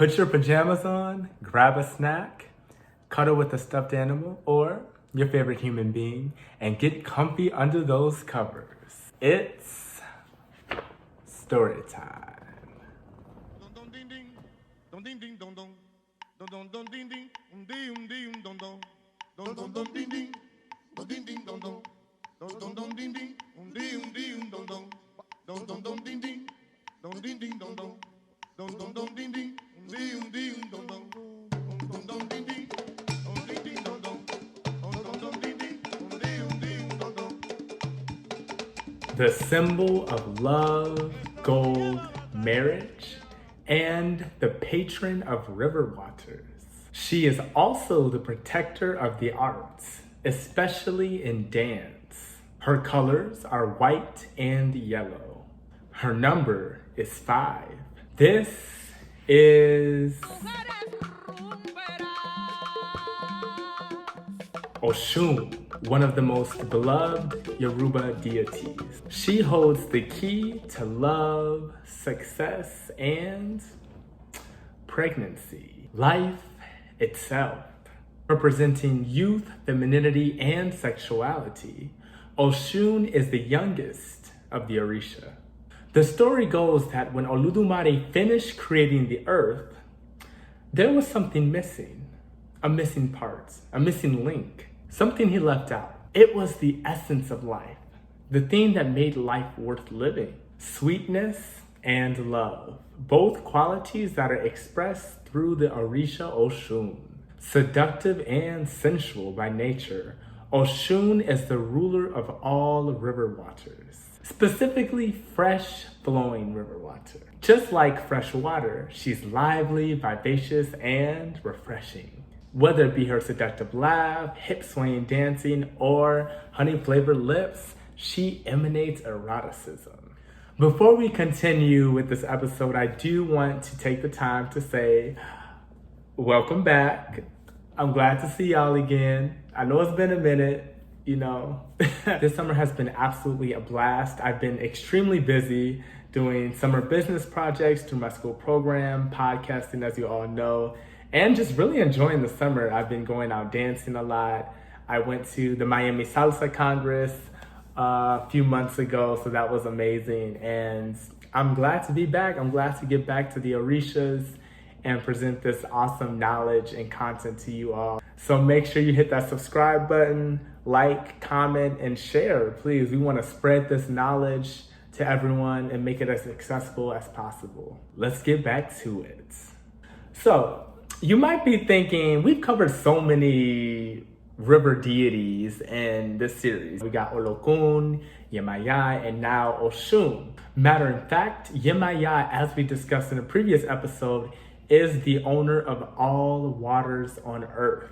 Put your pajamas on, grab a snack, cuddle with a stuffed animal or your favorite human being, and get comfy under those covers. It's story time. The symbol of love, gold, marriage, and the patron of river waters. She is also the protector of the arts, especially in dance. Her colors are white and yellow. Her number is 5. This is Oshún, one of the most beloved Yoruba deities. She holds the key to love, success, and pregnancy, life itself. Representing youth, femininity, and sexuality, Oshún is the youngest of the Orisha. The story goes that when Oludumare finished creating the earth, there was something missing, a missing part, a missing link, something he left out. It was the essence of life, the thing that made life worth living, sweetness and love, both qualities that are expressed through the Orisha Oshún. Seductive and sensual by nature, Oshún is the ruler of all river waters, specifically fresh flowing river water. Just like fresh water, she's lively, vivacious, and refreshing. Whether it be her seductive laugh, hip swaying dancing, or honey flavored lips, she emanates eroticism. Before we continue with this episode, I do want to take the time to say, welcome back. I'm glad to see y'all again. I know it's been a minute, This summer has been absolutely a blast. I've been extremely busy doing summer business projects through my school program, podcasting, as you all know, and just really enjoying the summer. I've been going out dancing a lot. I went to the Miami Salsa Congress a few months ago, so that was amazing. And I'm glad to be back. I'm glad to get back to the Orishas and present this awesome knowledge and content to you all. So make sure you hit that subscribe button, like, comment, and share, please. We want to spread this knowledge to everyone and make it as accessible as possible. Let's get back to it. So you might be thinking, we've covered so many river deities in this series. We got Olokun, Yemaya, and now Oshún. Matter of fact, Yemaya, as we discussed in a previous episode, is the owner of all waters on earth.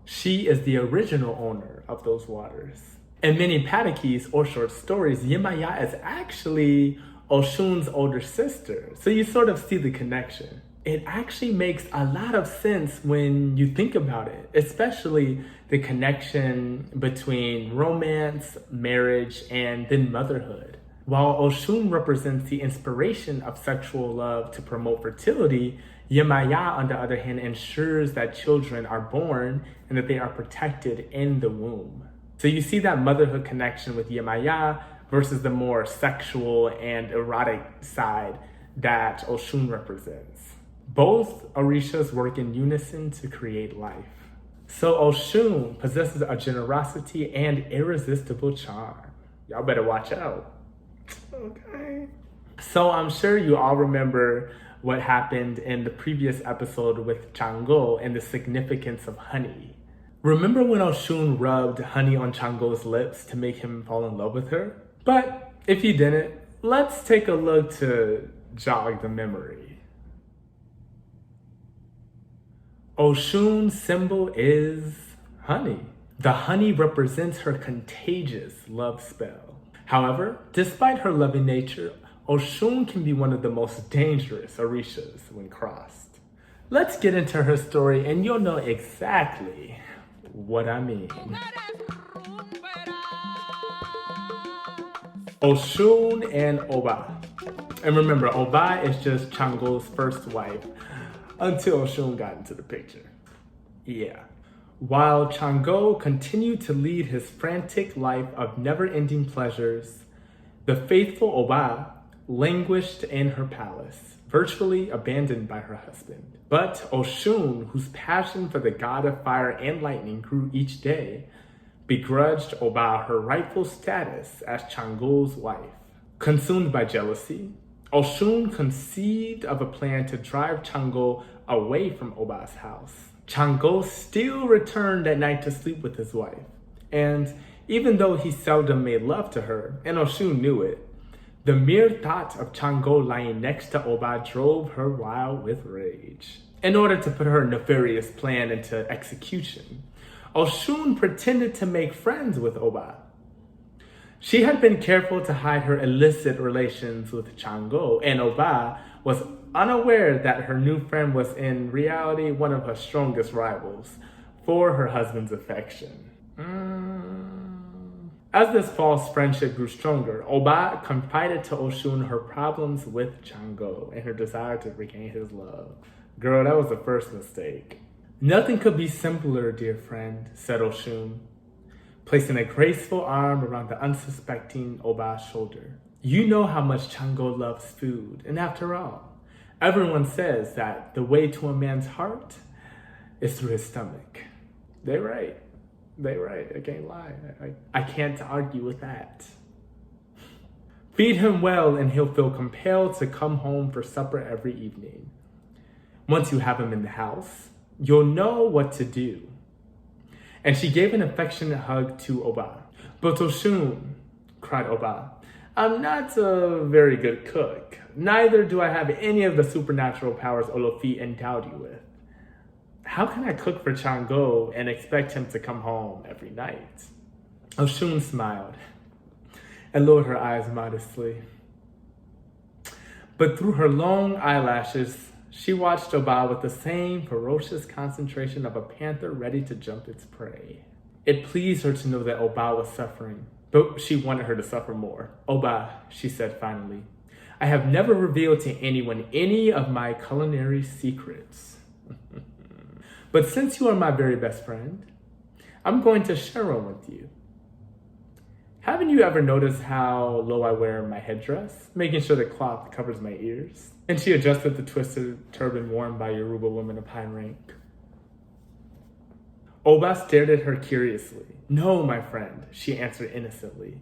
She is the original owner of those waters. In many patakis or short stories, Yemaya is actually Oshun's older sister. So you sort of see the connection. It actually makes a lot of sense when you think about it, especially the connection between romance, marriage, and then motherhood. While Oshún represents the inspiration of sexual love to promote fertility, Yemaya, on the other hand, ensures that children are born and that they are protected in the womb. So you see that motherhood connection with Yemaya versus the more sexual and erotic side that Oshún represents. Both Orishas work in unison to create life. So Oshún possesses a generosity and irresistible charm. Y'all better watch out. Okay. So I'm sure you all remember what happened in the previous episode with Changó and the significance of honey. Remember when Oshún rubbed honey on Changó's lips to make him fall in love with her? But if you didn't, let's take a look to jog the memory. Oshún's symbol is honey. The honey represents her contagious love spell. However, despite her loving nature, Oshún can be one of the most dangerous Orishas when crossed. Let's get into her story and you'll know exactly what I mean. Oshún and Oba. And remember, Oba is just Changó's first wife. until Oshún got into the picture. Yeah. While Changó continued to lead his frantic life of never-ending pleasures, the faithful Oba languished in her palace, virtually abandoned by her husband. But Oshún, whose passion for the god of fire and lightning grew each day, begrudged Oba her rightful status as Changó's wife. Consumed by jealousy, Oshún conceived of a plan to drive Changó away from Oba's house. Changó still returned at night to sleep with his wife, and even though he seldom made love to her, and Oshún knew it, the mere thought of Changó lying next to Oba drove her wild with rage. In order to put her nefarious plan into execution, Oshún pretended to make friends with Oba. She had been careful to hide her illicit relations with Changó, and Oba was unaware that her new friend was in reality one of her strongest rivals for her husband's affection. As this false friendship grew stronger, Oba confided to Oshún her problems with Changó and her desire to regain his love. Girl, that was the first mistake. Nothing could be simpler, dear friend, said Oshún, placing a graceful arm around the unsuspecting Oba's shoulder. You know how much Changó loves food, and after all, everyone says that the way to a man's heart is through his stomach. They're right. I can't lie. I can't argue with that. Feed him well and he'll feel compelled to come home for supper every evening. Once you have him in the house, you'll know what to do. And she gave an affectionate hug to Oba. But Oshún, cried Oba, I'm not a very good cook. Neither do I have any of the supernatural powers Olofi endowed you with. How can I cook for Changó and expect him to come home every night? Oshún smiled and lowered her eyes modestly. But through her long eyelashes, she watched Oba with the same ferocious concentration of a panther ready to jump its prey. It pleased her to know that Oba was suffering, but she wanted her to suffer more. Oba, she said finally, I have never revealed to anyone any of my culinary secrets. But since you are my very best friend, I'm going to share one with you. Haven't you ever noticed how low I wear my headdress, making sure the cloth covers my ears? And she adjusted the twisted turban worn by Yoruba women of high rank. Oba stared at her curiously. No, my friend, she answered innocently.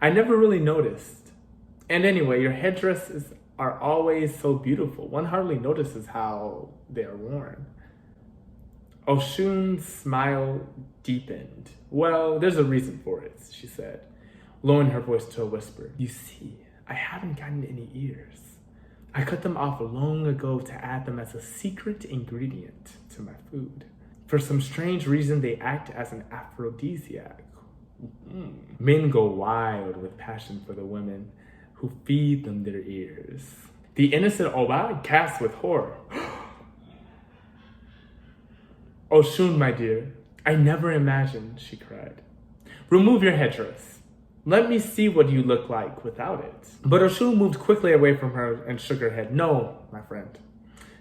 I never really noticed. And anyway, your headdresses are always so beautiful. One hardly notices how they are worn. Oshún's smile deepened. Well, there's a reason for it, she said, lowering her voice to a whisper. You see, I haven't gotten any ears. I cut them off long ago to add them as a secret ingredient to my food. For some strange reason, they act as an aphrodisiac. Men go wild with passion for the women who feed them their ears. The innocent Oba gasped with horror. Oshún, my dear, I never imagined, she cried. Remove your headdress. Let me see what you look like without it. But Oshún moved quickly away from her and shook her head. No, my friend,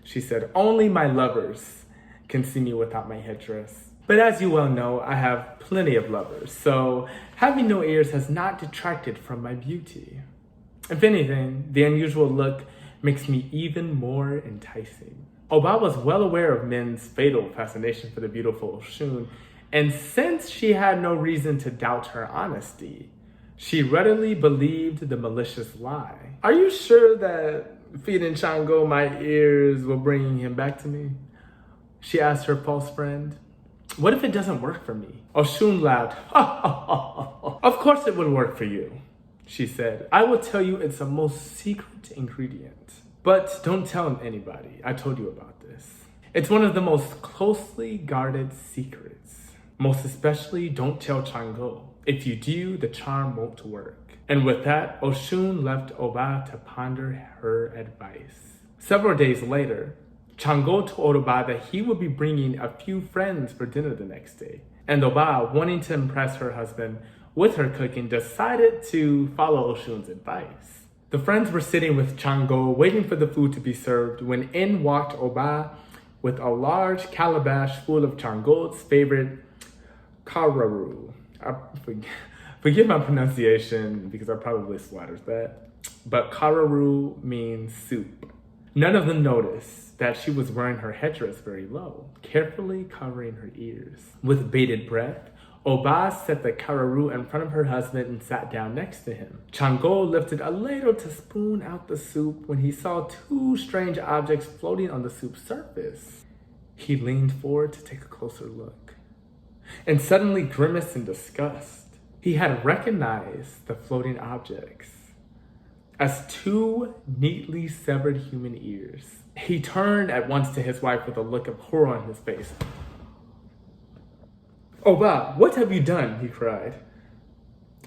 she said, only my lovers can see me without my headdress. But as you well know, I have plenty of lovers, so having no ears has not detracted from my beauty. If anything, the unusual look makes me even more enticing. Oba was well aware of men's fatal fascination for the beautiful Oshún, and since she had no reason to doubt her honesty, she readily believed the malicious lie. Are you sure that feeding Changó my ears will bring him back to me? She asked her false friend. What if it doesn't work for me? Oshún laughed. Of course it will work for you, she said. I will tell you it's a most secret ingredient. But don't tell anybody. I told you about this. It's one of the most closely guarded secrets. Most especially, don't tell Changó. If you do, the charm won't work. And with that, Oshún left Oba to ponder her advice. Several days later, Changó told Oba that he would be bringing a few friends for dinner the next day. And Oba, wanting to impress her husband with her cooking, decided to follow Oshún's advice. The friends were sitting with Changó, waiting for the food to be served, when in walked Oba with a large calabash full of Changó's favorite kararu. Forgive my pronunciation because I probably slaughtered that. But kararu means soup. None of them noticed that she was wearing her headdress very low, carefully covering her ears. With bated breath, Oba set the kararu in front of her husband and sat down next to him. Changó lifted a ladle to spoon out the soup when he saw two strange objects floating on the soup's surface. He leaned forward to take a closer look and suddenly grimaced in disgust. He had recognized the floating objects as two neatly severed human ears. He turned at once to his wife with a look of horror on his face. "Oba, what have you done?" he cried.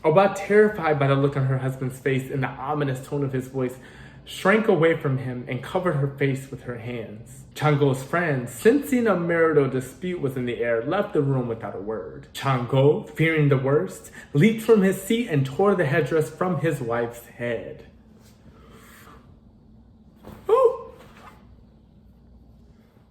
Oba, terrified by the look on her husband's face and the ominous tone of his voice, shrank away from him and covered her face with her hands. Changó's friend, sensing a marital dispute was in the air, left the room without a word. Changó, fearing the worst, leaped from his seat and tore the headdress from his wife's head.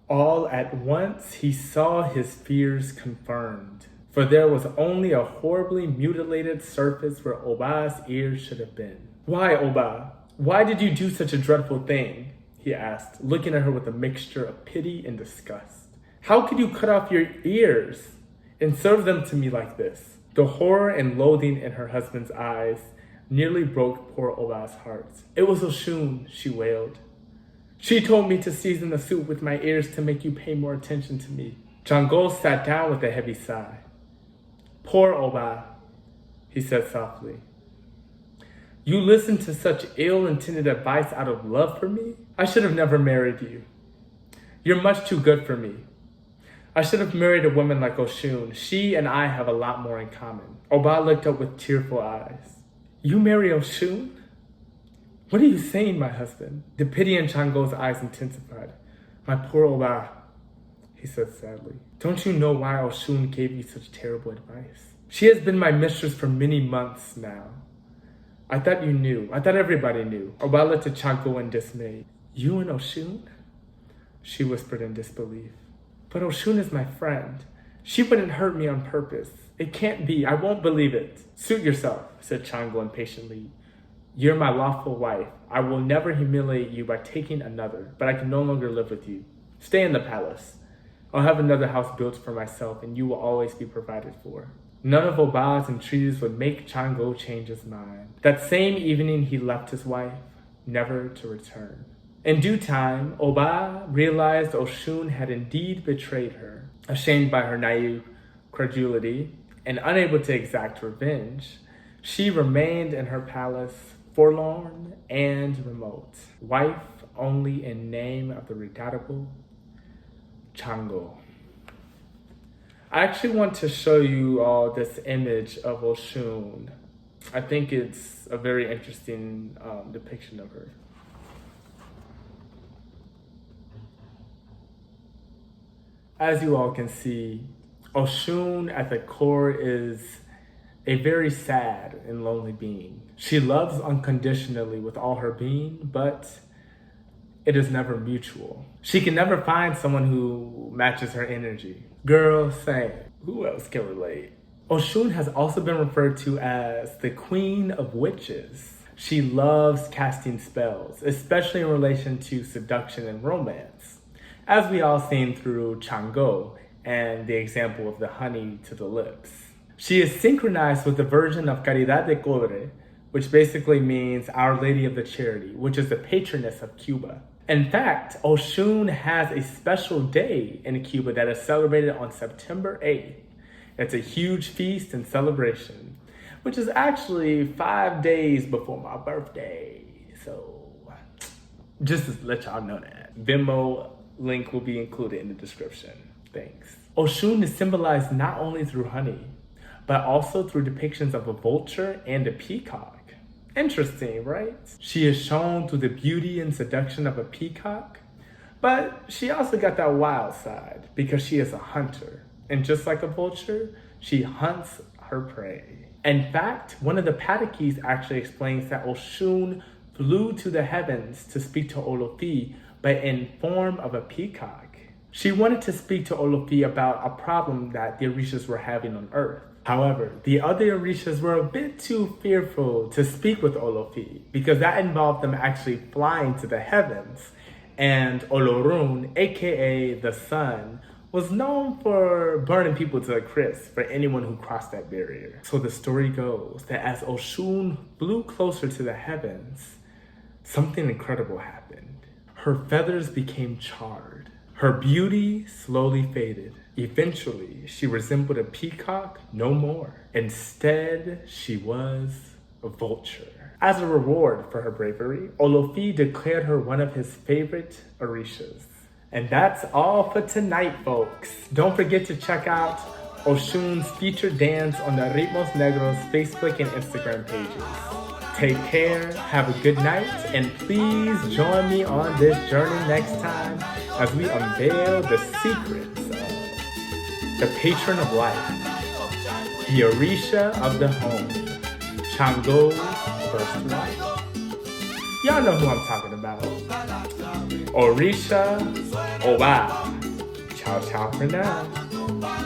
All at once, he saw his fears confirmed, for there was only a horribly mutilated surface where Oba's ears should have been. "Why, Oba? Why did you do such a dreadful thing?" he asked, looking at her with a mixture of pity and disgust. "How could you cut off your ears and serve them to me like this?" The horror and loathing in her husband's eyes nearly broke poor Oba's heart. "It was Oshún," she wailed. "She told me to season the soup with my ears to make you pay more attention to me." Changó sat down with a heavy sigh. "Poor Oba," he said softly. "You listened to such ill-intended advice out of love for me? I should have never married you. You're much too good for me. I should have married a woman like Oshún. She and I have a lot more in common." Oba looked up with tearful eyes. "You marry Oshún? What are you saying, my husband?" The pity in Changó's eyes intensified. "My poor Oba," he said sadly. "Don't you know why Oshún gave you such terrible advice? She has been my mistress for many months now. I thought you knew. I thought everybody knew." Oba looked at Changó in dismay. "You and Oshún?" she whispered in disbelief. "But Oshún is my friend. She wouldn't hurt me on purpose. It can't be. I won't believe it." "Suit yourself," said Changó impatiently. "You're my lawful wife. I will never humiliate you by taking another, but I can no longer live with you. Stay in the palace. I'll have another house built for myself, and you will always be provided for." None of Oba's entreaties would make Changó change his mind. That same evening, he left his wife, never to return. In due time, Oba realized Oshún had indeed betrayed her. Ashamed by her naive credulity and unable to exact revenge, she remained in her palace, forlorn and remote, wife only in name of the redoubtable Changó. I actually want to show you all this image of Oshún. I think it's a very interesting depiction of her. As you all can see, Oshún at the core is a very sad and lonely being. She loves unconditionally with all her being, but it is never mutual. She can never find someone who matches her energy. Girl, same. Who else can relate? Oshún has also been referred to as the Queen of Witches. She loves casting spells, especially in relation to seduction and romance, as we all seen through Changó and the example of the honey to the lips. She is synchronized with the version of Caridad de Cobre, which basically means Our Lady of the Charity, which is the patroness of Cuba. In fact, Oshún has a special day in Cuba that is celebrated on September 8th. It's a huge feast and celebration, which is actually 5 days before my birthday. So just to let y'all know that. Venmo link will be included in the description. Thanks. Oshún is symbolized not only through honey, but also through depictions of a vulture and a peacock. Interesting, right? She is shown through the beauty and seduction of a peacock, but she also got that wild side because she is a hunter. And just like a vulture, she hunts her prey. In fact, one of the Patakis actually explains that Oshún flew to the heavens to speak to Olofi, but in form of a peacock. She wanted to speak to Loveeee about a problem that the Orishas were having on Earth. However, the other Orishas were a bit too fearful to speak with Loveeee because that involved them actually flying to the heavens. And Olorun, aka the sun, was known for burning people to a crisp for anyone who crossed that barrier. So the story goes that as Oshún flew closer to the heavens, something incredible happened. Her feathers became charred. Her beauty slowly faded. Eventually, she resembled a peacock no more. Instead, she was a vulture. As a reward for her bravery, Loveeee declared her one of his favorite Orishas. And that's all for tonight, folks. Don't forget to check out Oshún's featured dance on the Ritmos Negros Facebook and Instagram pages. Take care, have a good night, and please join me on this journey next time as we unveil the secrets of the patron of life, the Orisha of the home, Changó's first wife. Y'all know who I'm talking about. Orisha Oshún. Ciao, ciao for now.